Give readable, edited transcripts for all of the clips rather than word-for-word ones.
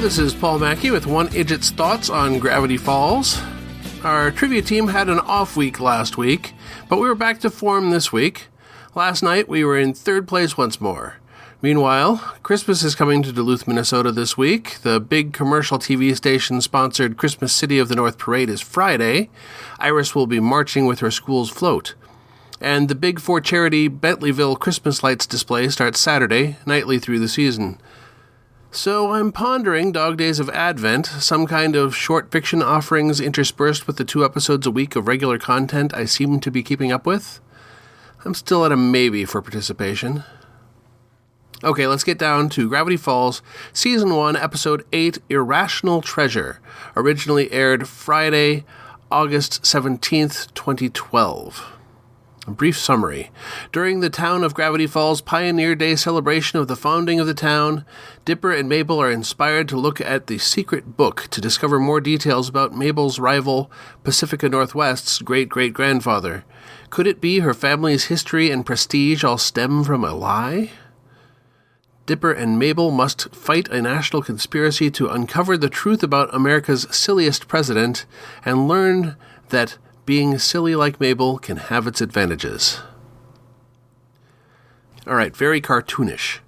this is Paul Mackey with one Idjit's thoughts on Gravity Falls. Our trivia team had an off week last week, but we were back to form this week. Last night, we were in third place once more. Meanwhile, Christmas is coming to Duluth, Minnesota this week. The big commercial TV station-sponsored Christmas City of the North Parade is Friday. Iris will be marching with her school's float. And the Big Four charity Bentleyville Christmas lights display starts Saturday, nightly through the season. So I'm pondering Dog Days of Advent, some kind of short fiction offerings interspersed with the 2 episodes a week of regular content I seem to be keeping up with. I'm still at a maybe for participation. Okay, let's get down to Gravity Falls, Season 1, Episode 8, Irrational Treasure, originally aired Friday, August 17th, 2012. A brief summary. During the town of Gravity Falls Pioneer Day celebration of the founding of the town, Dipper and Mabel are inspired to look at the secret book to discover more details about Mabel's rival, Pacifica Northwest's great-great-grandfather. Could it be her family's history and prestige all stem from a lie? Dipper and Mabel must fight a national conspiracy to uncover the truth about America's silliest president and learn that being silly like Mabel can have its advantages. Alright, very cartoonish.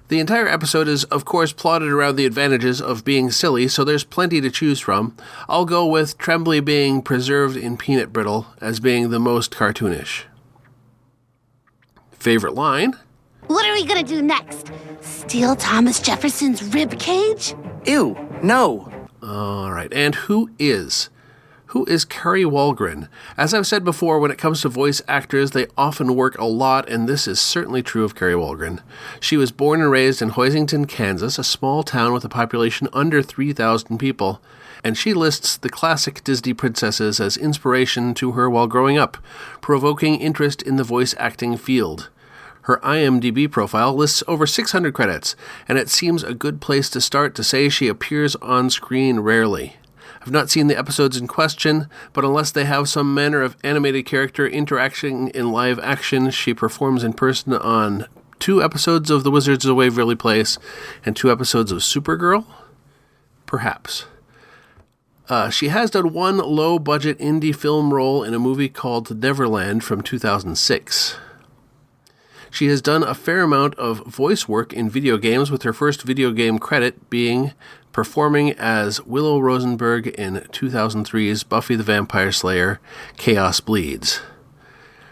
The entire episode is, of course, plotted around the advantages of being silly, so there's plenty to choose from. I'll go with Tremblay being preserved in peanut brittle as being the most cartoonish. Favorite line? What are we gonna do next? Steal Thomas Jefferson's rib cage? Ew, no. Alright, and who is Carrie Walgren? As I've said before, when it comes to voice actors, they often work a lot, and this is certainly true of Carrie Walgren. She was born and raised in Hoisington, Kansas, a small town with a population under 3,000 people, and she lists the classic Disney princesses as inspiration to her while growing up, provoking interest in the voice acting field. Her IMDb profile lists over 600 credits, and it seems a good place to start to say she appears on screen rarely. I've not seen the episodes in question, but unless they have some manner of animated character interaction in live action, she performs in person on 2 episodes of The Wizards of Waverly Place and 2 episodes of Supergirl? Perhaps. She has done 1 low-budget indie film role in a movie called Neverland from 2006. She has done a fair amount of voice work in video games, with her first video game credit being performing as Willow Rosenberg in 2003's Buffy the Vampire Slayer, Chaos Bleeds.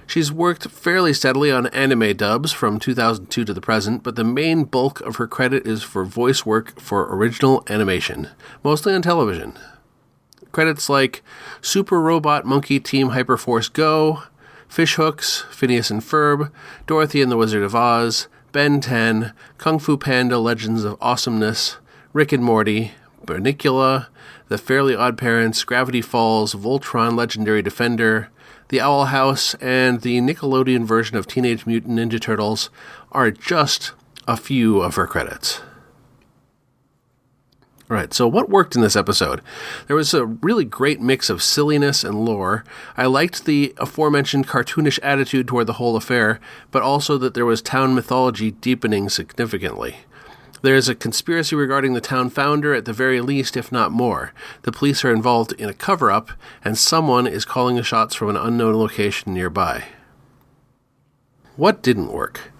She's worked fairly steadily on anime dubs from 2002 to the present, but the main bulk of her credit is for voice work for original animation, mostly on television. Credits like Super Robot Monkey Team Hyperforce Go, Fishhooks, Phineas and Ferb, Dorothy and the Wizard of Oz, Ben 10, Kung Fu Panda Legends of Awesomeness, Rick and Morty, Bernicula, The Fairly Odd Parents, Gravity Falls, Voltron Legendary Defender, The Owl House, and the Nickelodeon version of Teenage Mutant Ninja Turtles are just a few of her credits. Alright, so what worked in this episode? There was a really great mix of silliness and lore. I liked the aforementioned cartoonish attitude toward the whole affair, but also that there was town mythology deepening significantly. There is a conspiracy regarding the town founder at the very least, if not more. The police are involved in a cover-up, and someone is calling the shots from an unknown location nearby. What didn't work?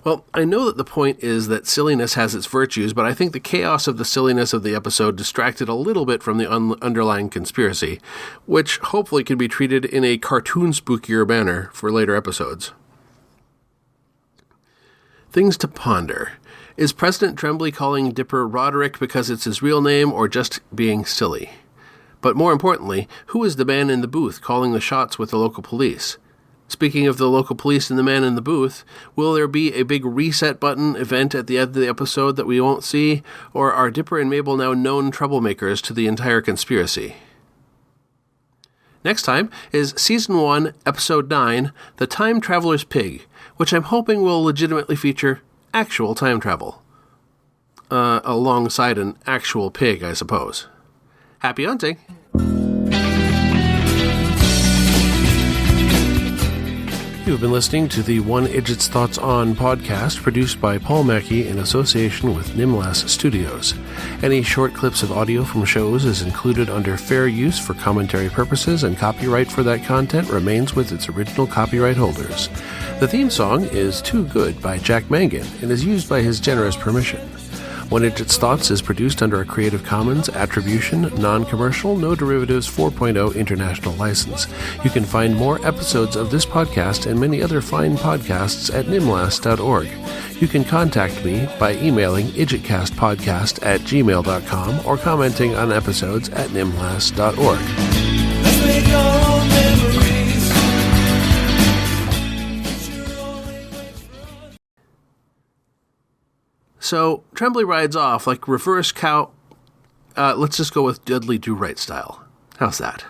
Well, I know that the point is that silliness has its virtues, but I think the chaos of the silliness of the episode distracted a little bit from the underlying conspiracy, which hopefully can be treated in a cartoon spookier manner for later episodes. Things to ponder. Is President Tremblay calling Dipper Roderick because it's his real name, or just being silly? But more importantly, who is the man in the booth calling the shots with the local police? Speaking of the local police and the man in the booth, will there be a big reset button event at the end of the episode that we won't see, or are Dipper and Mabel now known troublemakers to the entire conspiracy? Next time is Season 1, Episode 9, The Time Traveler's Pig, which I'm hoping will legitimately feature actual time travel. Alongside an actual pig, I suppose. Happy hunting! You've been listening to the One Idjit's Thoughts On podcast, produced by Paul Mackey in association with Nimlas Studios. Any short clips of audio from shows is included under fair use for commentary purposes, and copyright for that content remains with its original copyright holders. The theme song is Too Good by Jack Mangan and is used by his generous permission. One Idjit's Thoughts is produced under a Creative Commons Attribution, Non-Commercial, No Derivatives 4.0 International License. You can find more episodes of this podcast and many other fine podcasts at nimlas.org. You can contact me by emailing idjitcastpodcast@gmail.com or commenting on episodes at nimlas.org. Let's make our own memories. So, Tremblay rides off like reverse cow. Let's just go with Dudley Do Right style. How's that?